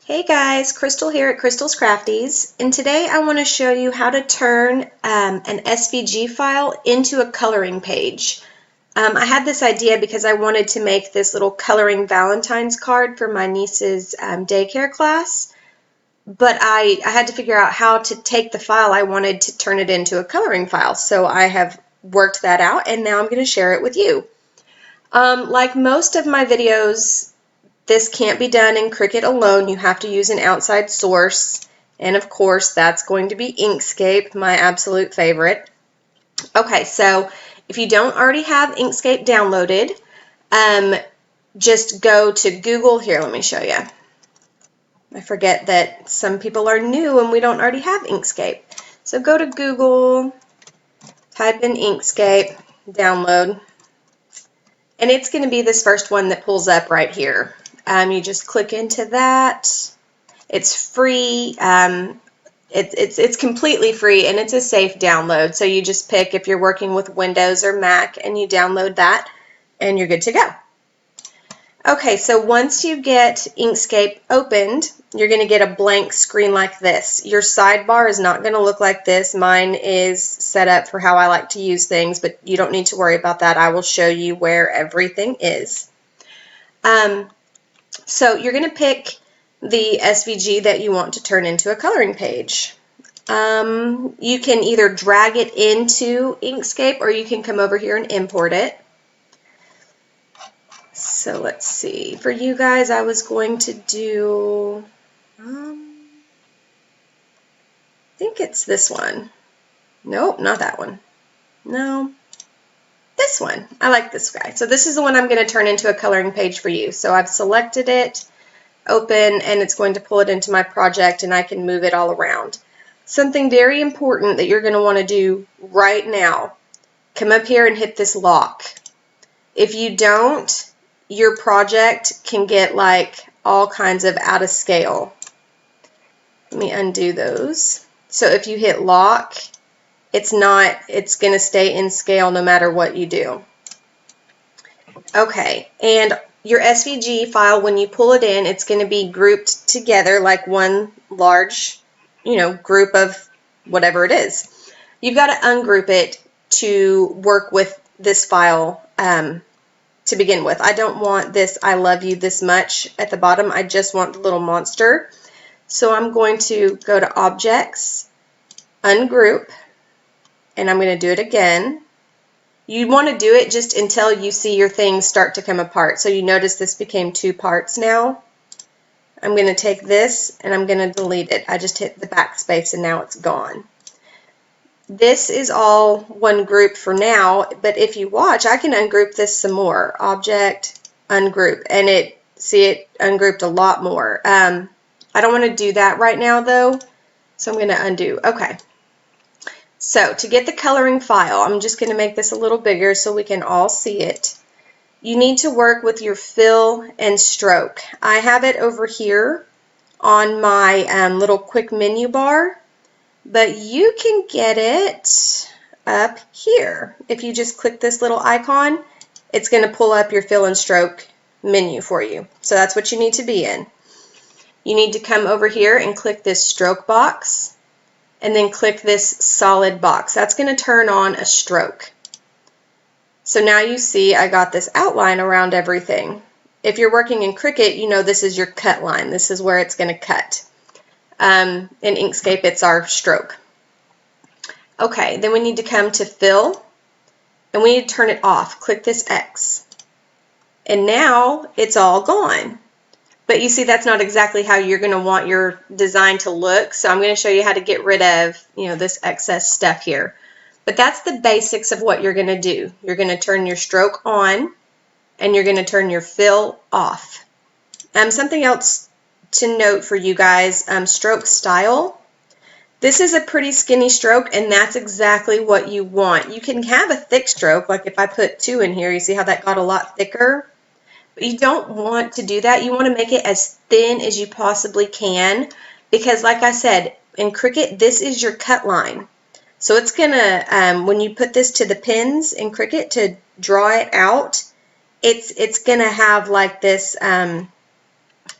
Hey guys, Crystal here at Crystal's Crafties, and today I want to show you how to turn an SVG file into a coloring page. I had this idea because I wanted to make this little coloring Valentine's card for my niece's daycare class, but I had to figure out how to take the file I wanted to turn it into a coloring file. So I have worked that out, and now I'm going to share it with you. Like most of my videos, this can't be done in Cricut alone. You have to use an outside source. And of course, that's going to be Inkscape, my absolute favorite. Okay, so if you don't already have Inkscape downloaded, just go to Google. Here, let me show you. I forget that some people are new and we don't already have Inkscape. So go to Google, type in Inkscape, download, and it's going to be this first one that pulls up right here. You just click into that. It's free. It's completely free, and it's a safe download. So you just pick if you're working with Windows or Mac, and you download that, and you're good to go. Okay, so once you get Inkscape opened, you're going to get a blank screen like this. Your sidebar is not going to look like this. Mine is set up for how I like to use things, but you don't need to worry about that. I will show you where everything is. So you're going to pick the SVG that you want to turn into a coloring page. You can either drag it into Inkscape or you can come over here and import it. So let's see. For you guys, I was going to do, I think it's this one. Nope, not that one. No, this one. I like this guy. So this is the one I'm going to turn into a coloring page for you. So I've selected it, open, and it's going to pull it into my project, and I can move it all around. Something very important that you're going to want to do right now, come up here and hit this lock. If you don't, your project can get like all kinds of out of scale. Let me undo those. So if you hit lock, it's going to stay in scale no matter what you do. Okay, and your SVG file, when you pull it in, it's going to be grouped together like one large, group of whatever it is. You've got to ungroup it to work with this file to begin with. I don't want this I love you this much at the bottom. I just want the little monster. So I'm going to go to Objects, Ungroup, and I'm going to do it again. You want to do it just until you see your things start to come apart. So you notice this became two parts now. I'm going to take this and I'm going to delete it. I just hit the backspace and now it's gone. This is all one group for now, but if you watch, I can ungroup this some more. Object, ungroup, and it ungrouped a lot more. I don't want to do that right now though, so I'm going to undo. Okay. So to get the coloring file, I'm just going to make this a little bigger so we can all see it. You need to work with your fill and stroke. I have it over here on my little quick menu bar, but you can get it up here. If you just click this little icon, it's going to pull up your fill and stroke menu for you. So that's what you need to be in. You need to come over here and click this stroke box, and then click this solid box. That's going to turn on a stroke. So now you see I got this outline around everything. If you're working in Cricut, you know this is your cut line. This is where it's going to cut. In Inkscape, it's our stroke. Okay, then we need to come to Fill, and we need to turn it off. Click this X. And now it's all gone. But you see that's not exactly how you're going to want your design to look, so I'm going to show you how to get rid of this excess stuff here. But that's the basics of what you're going to do. You're going to turn your stroke on, and you're going to turn your fill off. Something else to note for you guys, stroke style. This is a pretty skinny stroke, and that's exactly what you want. You can have a thick stroke, like if I put 2 in here, you see how that got a lot thicker? But you don't want to do that. You want to make it as thin as you possibly can, because like I said, in Cricut, this is your cut line. So it's going to, when you put this to the pins in Cricut to draw it out, it's going to have like this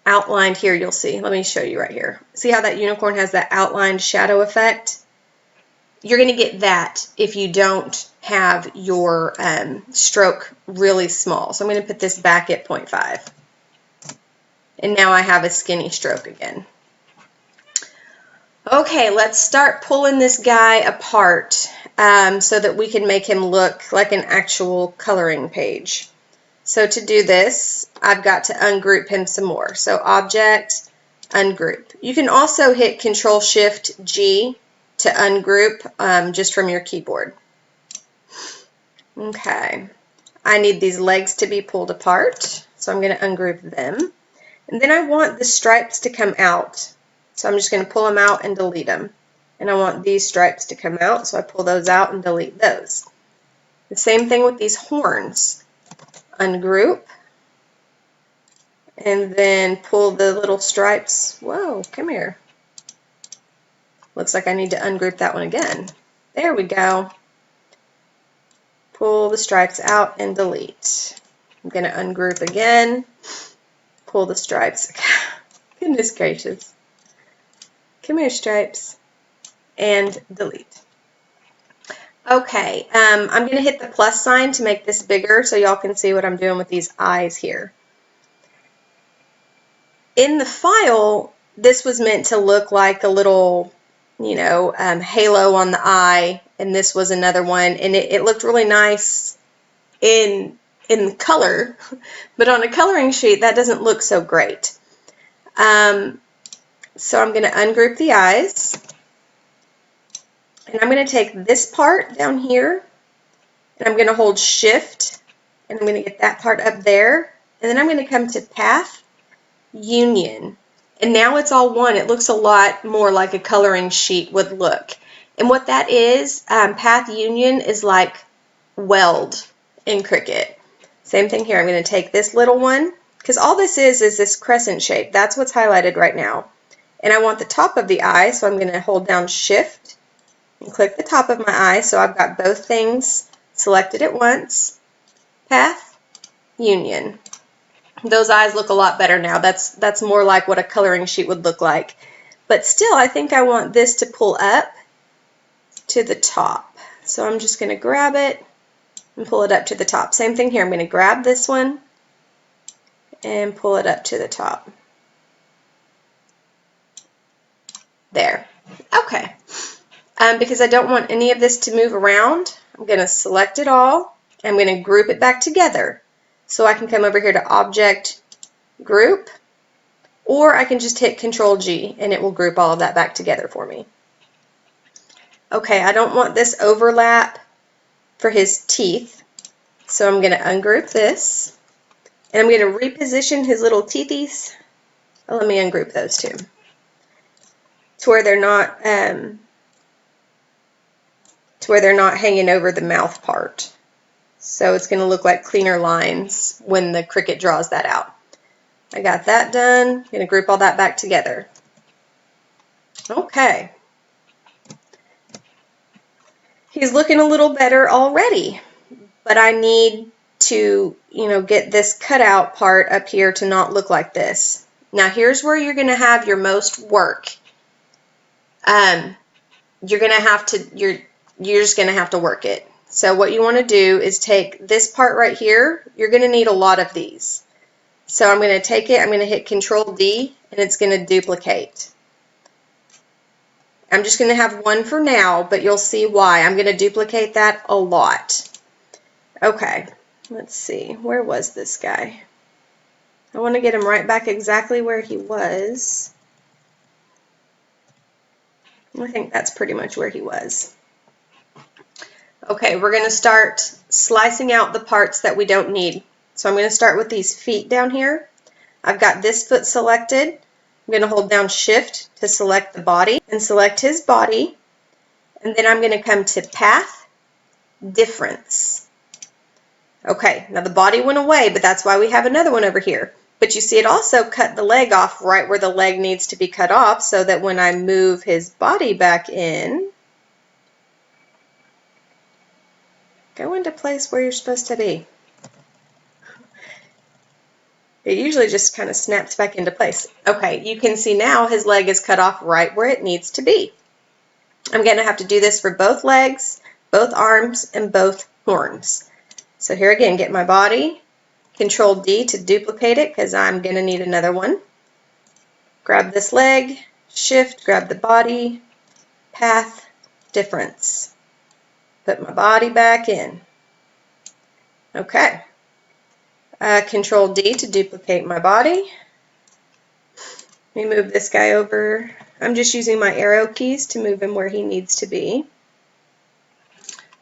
outlined here, you'll see. Let me show you right here. See how that unicorn has that outlined shadow effect? You're going to get that if you don't have your stroke really small. So I'm going to put this back at 0.5. And now I have a skinny stroke again. Okay, let's start pulling this guy apart so that we can make him look like an actual coloring page. So to do this, I've got to ungroup him some more. So Object, Ungroup. You can also hit Control-Shift-G to ungroup just from your keyboard. Okay, I need these legs to be pulled apart, so I'm going to ungroup them. And then I want the stripes to come out. So I'm just going to pull them out and delete them. And I want these stripes to come out, so I pull those out and delete those. The same thing with these horns. Ungroup. And then pull the little stripes. Whoa, come here. Looks like I need to ungroup that one again. There we go. Pull the stripes out and delete. I'm going to ungroup again. Pull the stripes. Goodness gracious. Come here, stripes. And delete. Okay, I'm going to hit the plus sign to make this bigger so y'all can see what I'm doing with these eyes here. In the file, this was meant to look like a little, you know, halo on the eye, and this was another one, and it looked really nice in color, but on a coloring sheet that doesn't look so great. So I'm going to ungroup the eyes, and I'm going to take this part down here, and I'm going to hold Shift, and I'm going to get that part up there, and then I'm going to come to Path, Union, and now it's all one. It looks a lot more like a coloring sheet would look. And what that is, Path Union is like weld in Cricut. Same thing here. I'm going to take this little one, because all this is this crescent shape. That's what's highlighted right now. And I want the top of the eye, so I'm going to hold down Shift and click the top of my eye, so I've got both things selected at once. Path, Union. Those eyes look a lot better now. That's more like what a coloring sheet would look like. But still, I think I want this to pull up to the top. So I'm just going to grab it and pull it up to the top. Same thing here. I'm going to grab this one and pull it up to the top. There. Okay. Because I don't want any of this to move around, I'm going to select it all. I'm going to group it back together. So I can come over here to Object, Group, or I can just hit Control-G and it will group all of that back together for me. Okay, I don't want this overlap for his teeth, so I'm going to ungroup this, and I'm going to reposition his little teethies. Oh, let me ungroup those too, to where they're not hanging over the mouth part. So it's going to look like cleaner lines when the Cricut draws that out. I got that done. I'm going to group all that back together. Okay. He's looking a little better already, but I need to, get this cutout part up here to not look like this. Now here's where you're going to have your most work. You're just going to have to work it. So what you want to do is take this part right here. You're going to need a lot of these. So I'm going to take it, I'm going to hit Control-D, and it's going to duplicate. I'm just going to have one for now, but you'll see why. I'm going to duplicate that a lot. Okay, let's see. Where was this guy? I want to get him right back exactly where he was. I think that's pretty much where he was. Okay, we're going to start slicing out the parts that we don't need. So I'm going to start with these feet down here. I've got this foot selected. I'm going to hold down Shift to select the body and select his body. And then I'm going to come to Path, Difference. Okay, now the body went away, but that's why we have another one over here. But you see it also cut the leg off right where the leg needs to be cut off, so that when I move his body back in, go into place where you're supposed to be. It usually just kind of snaps back into place. Okay, you can see now his leg is cut off right where it needs to be. I'm going to have to do this for both legs, both arms, and both horns. So here again, get my body, Control D to duplicate it because I'm going to need another one. Grab this leg, Shift, grab the body, path, difference. Put my body back in. Okay. Control D to duplicate my body. Let me move this guy over. I'm just using my arrow keys to move him where he needs to be.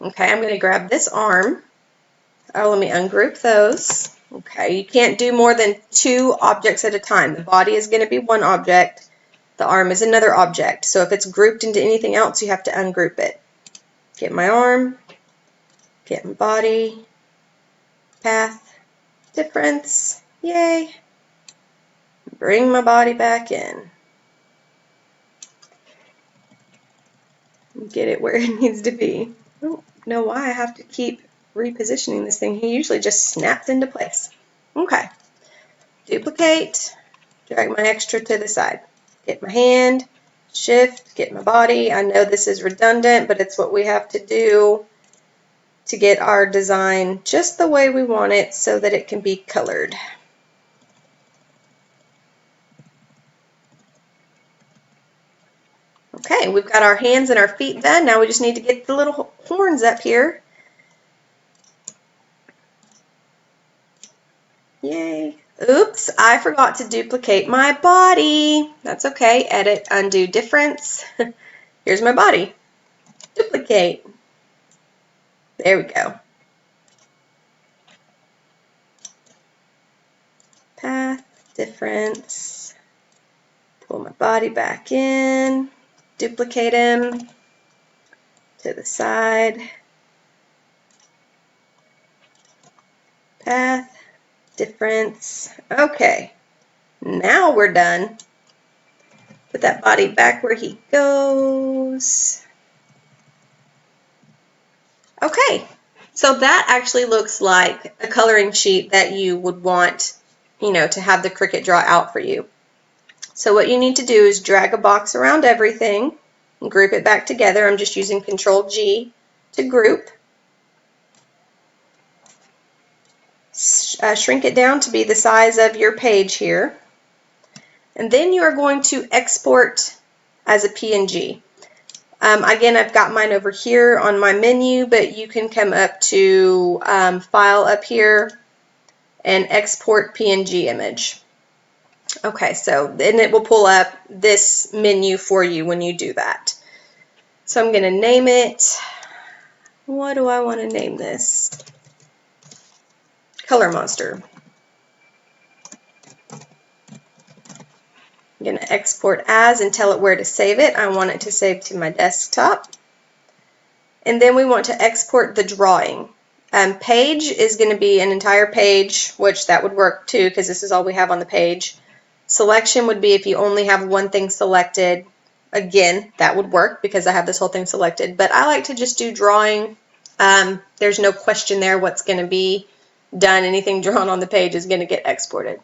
Okay, I'm going to grab this arm. Oh, let me ungroup those. Okay, you can't do more than 2 objects at a time. The body is going to be one object. The arm is another object. So if it's grouped into anything else, you have to ungroup it. Get my arm, get my body, path, difference, yay. Bring my body back in. Get it where it needs to be. I don't know why I have to keep repositioning this thing. He usually just snaps into place. Okay. Duplicate, drag my extra to the side. Get my hand, Shift, get my body. I know this is redundant, but it's what we have to do to get our design just the way we want it so that it can be colored. Okay, we've got our hands and our feet done. Now we just need to get the little horns up here. Yay. Oops, I forgot to duplicate my body. That's okay. Edit, undo, difference. Here's my body. Duplicate. There we go. Path, difference. Pull my body back in. Duplicate him to the side. Path, difference. Okay, now we're done. Put that body back where he goes. Okay, so that actually looks like a coloring sheet that you would want, to have the Cricut draw out for you. So what you need to do is drag a box around everything and group it back together. I'm just using Control G to group. Shrink it down to be the size of your page here. And then you are going to export as a PNG. Again, I've got mine over here on my menu, but you can come up to File up here and Export PNG Image. Okay, so then it will pull up this menu for you when you do that. So I'm going to name it. What do I want to name this? Color Monster. I'm going to export as and tell it where to save it. I want it to save to my desktop. And then we want to export the drawing. Page is going to be an entire page, which that would work too because this is all we have on the page. Selection would be if you only have one thing selected. Again, that would work because I have this whole thing selected. But I like to just do drawing. There's no question there what's going to be done. Anything drawn on the page is going to get exported.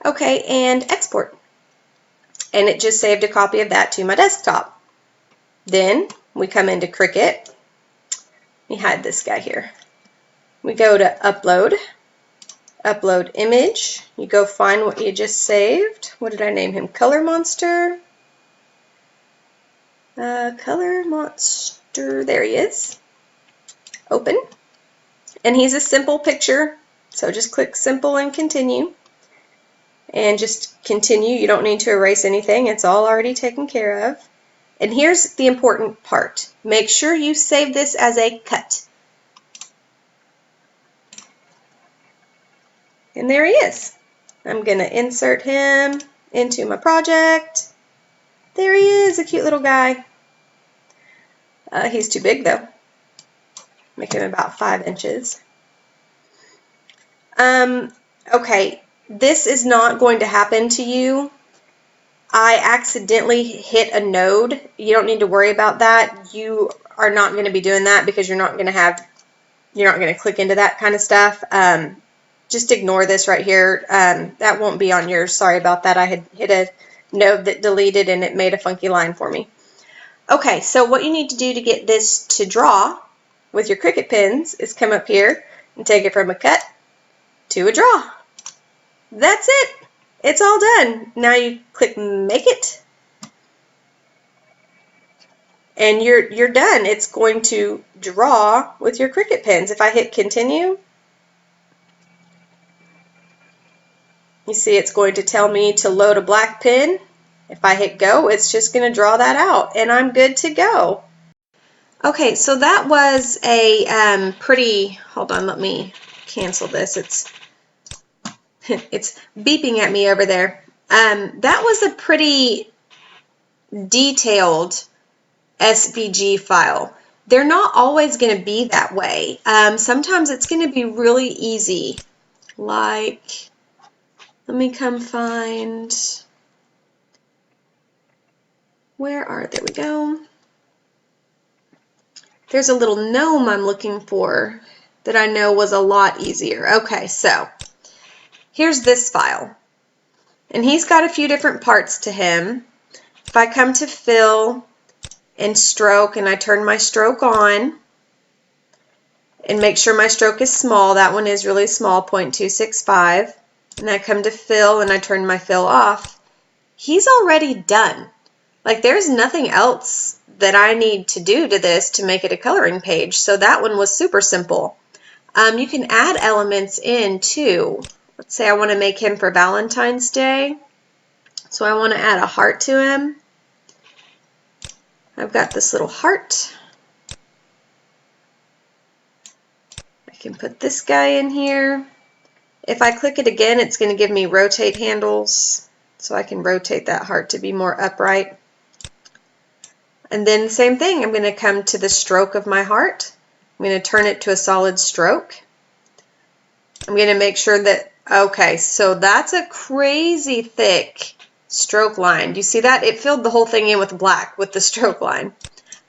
Okay, and export. And it just saved a copy of that to my desktop. Then we come into Cricut. Let me hide this guy here. We go to Upload. Upload image. You go find what you just saved. What did I name him? Color Monster. Color Monster. There he is. Open. And he's a simple picture. So just click Simple and Continue. And just continue. You don't need to erase anything. It's all already taken care of. And here's the important part. Make sure you save this as a cut. And there he is. I'm going to insert him into my project. There he is, a cute little guy. He's too big though. Make him about 5 inches. Okay, this is not going to happen to you. I accidentally hit a node. You don't need to worry about that. You are not going to be doing that because you're not going to click into that kind of stuff. just ignore this right here. That won't be on yours. Sorry about that. I had hit a node that deleted and it made a funky line for me. Okay, so what you need to do to get this to draw with your Cricut pens is come up here and take it from a cut to a draw. That's it. It's all done. Now you click Make It, and you're done. It's going to draw with your Cricut pens. If I hit Continue, you see it's going to tell me to load a black pen. If I hit Go, it's just going to draw that out, and I'm good to go. Okay, so that was a pretty, hold on, let me cancel this. It's beeping at me over there. That was a pretty detailed SVG file. They're not always going to be that way. Sometimes it's going to be really easy. Like, let me come find, there we go. There's a little gnome I'm looking for that I know was a lot easier. Okay, so here's this file. And he's got a few different parts to him. If I come to Fill and Stroke and I turn my stroke on and make sure my stroke is small, that one is really small, 0.265, and I come to Fill and I turn my fill off, he's already done. Like, there's nothing else that I need to do to this to make it a coloring page, so that one was super simple. You can add elements in too. Let's say I want to make him for Valentine's Day, so I want to add a heart to him. I've got this little heart. I can put this guy in here. If I click it again, it's going to give me rotate handles, so I can rotate that heart to be more upright. And then same thing, I'm going to come to the stroke of my heart. I'm going to turn it to a solid stroke. I'm going to make sure that, okay, so that's a crazy thick stroke line. Do you see that? It filled the whole thing in with black with the stroke line.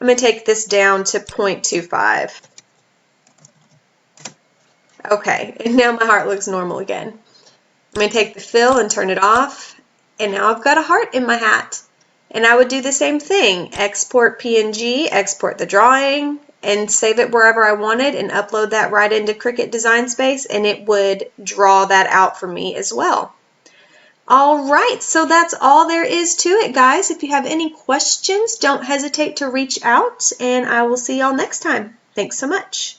I'm going to take this down to 0.25. Okay, and now my heart looks normal again. I'm going to take the fill and turn it off, and now I've got a heart in my hat. And I would do the same thing. Export PNG, export the drawing, and save it wherever I wanted and upload that right into Cricut Design Space, and it would draw that out for me as well. All right, so that's all there is to it, guys. If you have any questions, don't hesitate to reach out, and I will see y'all next time. Thanks so much.